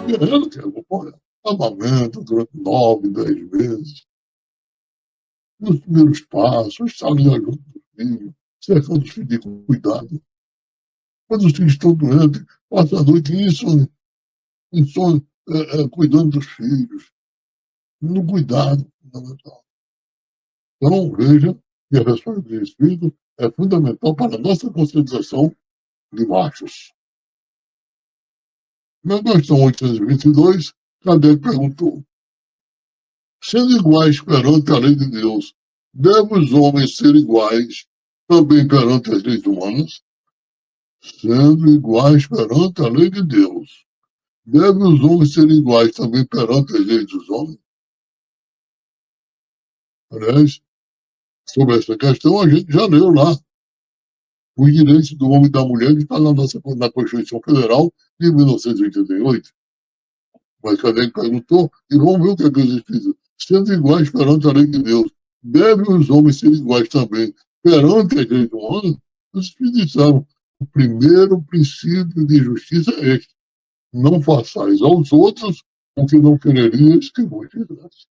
Guerreiro que acompanha amamenta durante 9, 10 meses, nos primeiros passos, está ali junto dos filhos, cercando os filhos de cuidado. Quando os filhos estão doentes, passa a noite em sonho, cuidando dos filhos, no cuidado fundamental. Então, veja que a resposta do Espírito é fundamental para a nossa conscientização de machos. Na questão 822, Kardec perguntou: sendo iguais perante a lei de Deus, devem os homens ser iguais também perante as leis humanas? Sendo iguais perante a lei de Deus, devem os homens ser iguais também perante as leis dos homens? Aliás, sobre essa questão, a gente já leu lá os direitos do homem e da mulher, que está na Constituição Federal de 1988. Mas Kardec perguntou, e vamos ver o que é que os Espíritos, sendo iguais perante a lei de Deus, devem os homens ser iguais também perante as leis humanas? Os Espíritos disseram, o primeiro princípio de justiça é este: não façais aos outros o que não quererias que vos fizesse.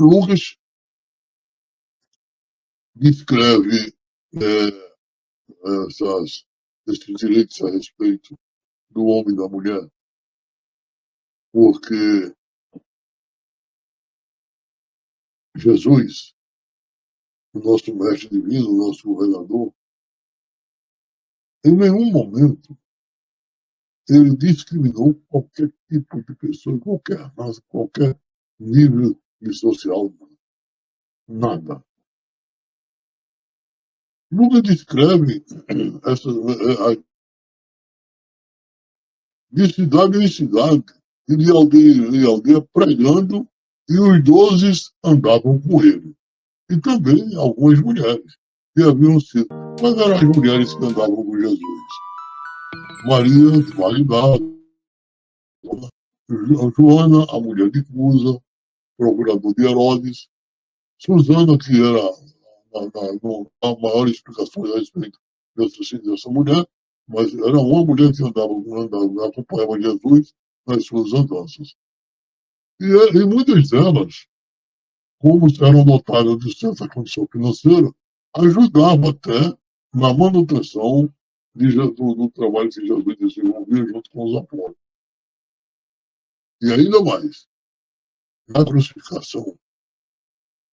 Lucas descreve esses direitos a respeito do homem e da mulher, porque Jesus, o nosso mestre divino, o nosso governador, em nenhum momento ele discriminou qualquer tipo de pessoa, qualquer raça, qualquer nível de social, nada. Nunca descreve de cidade em cidade, e de aldeia em aldeia, pregando, e os 12 andavam com ele. E também algumas mulheres que haviam sido. Mas eram as mulheres que andavam com Jesus: Maria de Magdala, Joana, a mulher de Cusa, procurador de Herodes, Susana, que era a maior explicação a respeito dessa mulher, mas era uma mulher que acompanhava Jesus nas suas andanças. E muitas delas, como eram dotadas de certa condição financeira, ajudavam até na manutenção do trabalho que Jesus desenvolvia junto com os apóstolos. E ainda mais, na crucificação,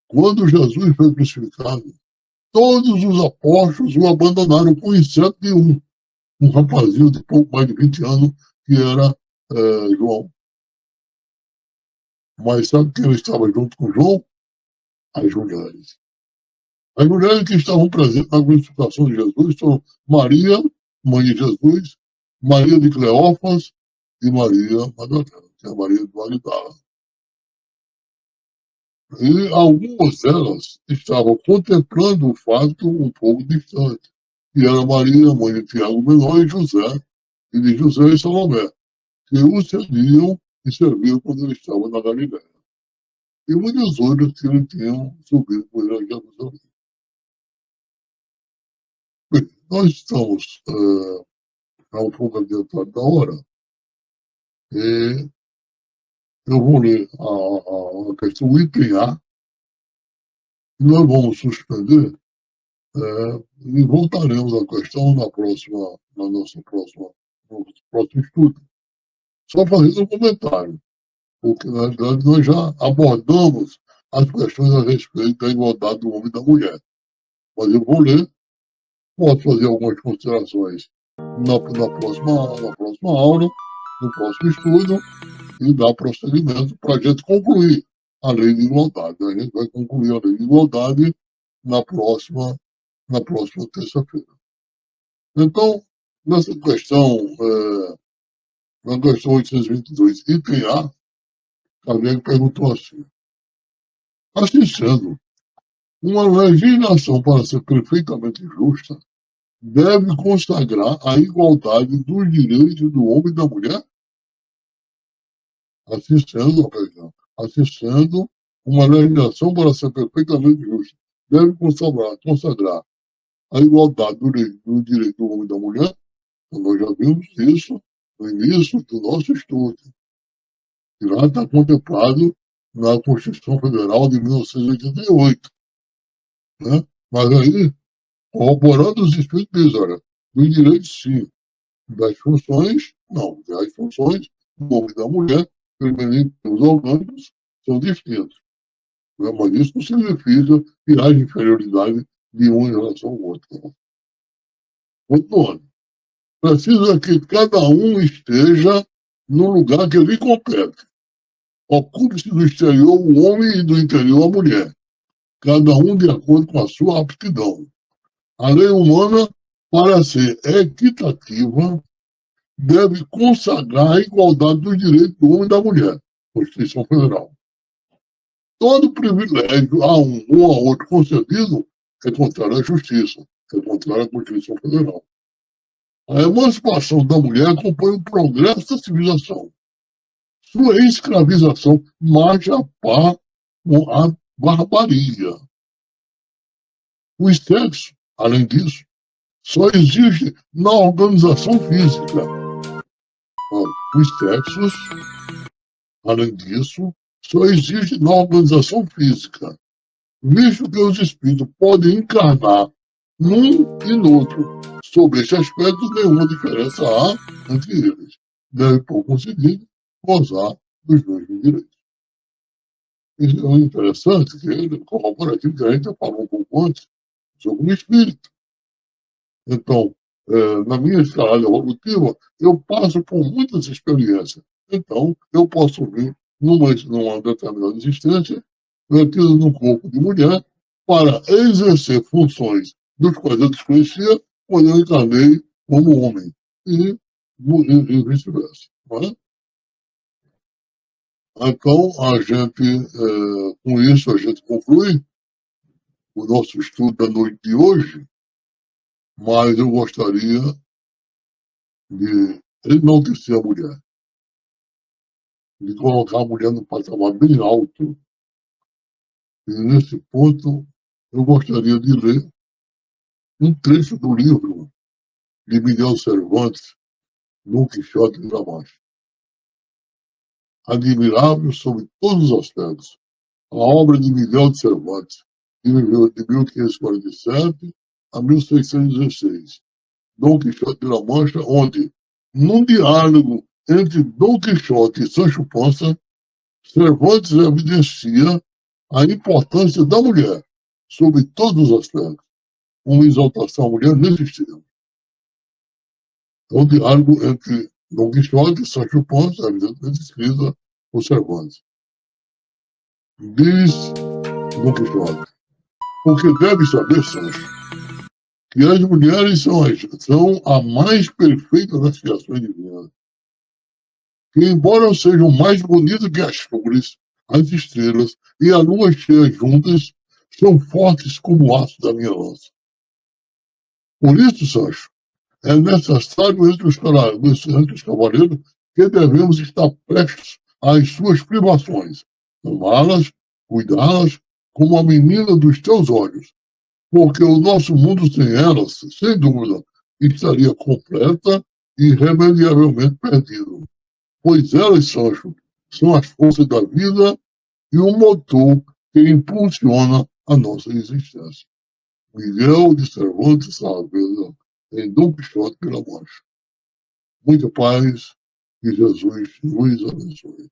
quando Jesus foi crucificado, todos os apóstolos o abandonaram, com exceto de um rapazinho de pouco mais de 20 anos, que era João. Mas sabe quem estava junto com João? As mulheres. As mulheres que estavam presentes na crucificação de Jesus são Maria, mãe de Jesus, Maria de Cleófas e Maria Madalena, que é a Maria de Magdala. E algumas delas estavam contemplando o fato um pouco distante, que era Maria, mãe de Tiago Menor, e de José e Salomé, que o serviam e serviam quando ele estava na Galiléia. E muitas outras que não tinham subido com ele a Jerusalém. Bem, nós estamos um pouco adiantado da hora, e eu vou ler a questão item A, e nós vamos suspender, e voltaremos à questão no próximo estudo. Só fazendo um comentário, porque na realidade nós já abordamos as questões a respeito da igualdade do homem e da mulher. Mas eu vou ler, posso fazer algumas considerações na próxima aula, no próximo estudo, e dar prosseguimento para a gente concluir a lei de igualdade. A gente vai concluir a lei de igualdade na próxima terça-feira. Então, nessa questão, na questão 822, item A, Kardec perguntou assim: assim sendo, uma legislação, para ser perfeitamente justa, deve consagrar a igualdade dos direitos do homem e da mulher? Assim sendo, uma legislação, para ser perfeitamente justa, deve consagrar a igualdade do direito do homem e da mulher. Nós já vimos isso no início do nosso estudo, que lá está contemplado na Constituição Federal de 1988. Né? Mas aí, corroborando os espíritos, diz, olha, dos direitos sim, das funções, não, das funções do homem e da mulher, permanentes os orgânicos, são distintos. Né? Mas isso não significa que haja inferioridade de um em relação ao outro. Continuando. Precisa que cada um esteja no lugar que lhe compete. Ocupe-se do exterior o homem e do interior a mulher, cada um de acordo com a sua aptidão. A lei humana, para ser equitativa, deve consagrar a igualdade dos direitos do homem e da mulher, Constituição Federal. Todo privilégio a um ou a outro concedido é contrário à justiça, é contrário à Constituição Federal. A emancipação da mulher acompanha o progresso da civilização. Sua escravização marcha a par com a barbaria. O sexo, além disso, só existe na organização física. Os sexos, além disso, só existe na organização física, visto que os espíritos podem encarnar num e no outro. Sobre este aspecto, nenhuma diferença há entre eles. Deve, por conseguinte, gozar dos mesmos direitos. Isso é interessante, que ele corrobora aquilo que a gente falou um pouco antes sobre o espírito. Então, na minha escala evolutiva, eu passo por muitas experiências. Então, eu posso vir numa determinada existência, metido num corpo de mulher, para exercer funções dos quais eu desconhecia quando eu encarnei como homem. E vice-versa. É? Então, a gente, com isso, a gente conclui o nosso estudo da noite de hoje, mas eu gostaria de enaltecer a mulher, de colocar a mulher num patamar bem alto. E, nesse ponto, eu gostaria de ler um trecho do livro de Miguel Cervantes, Dom Quixote de La Mancha. Admirável sobre todos os aspectos, a obra de Miguel de Cervantes, que viveu de 1547 a 1616. Dom Quixote de La Mancha, onde, num diálogo entre Dom Quixote e Sancho Panza, Cervantes evidencia a importância da mulher, sobre todos os aspectos, uma exaltação à mulher nesse extremo. É um diálogo entre Dom Quixote e Sancho Panza, evidentemente escrita por Cervantes. Diz Dom Quixote, porque deve saber, Sancho, que as mulheres são a mais perfeita das criações divinas, que embora sejam mais bonitas que as flores, as estrelas e a lua cheia juntas, são fortes como o aço da minha lança. Por isso, Sancho, é necessário entre os cavaleiros que devemos estar prestes às suas privações, amá-las, cuidá-las como a menina dos teus olhos, porque o nosso mundo sem elas, sem dúvida, estaria completa e irremediavelmente perdido. Pois elas, Sancho, são as forças da vida e o motor que impulsiona a nossa existência. Miguel de Cervantes Saavedra, em Dom Quixote de La Mancha. Muita paz e Jesus nos abençoe.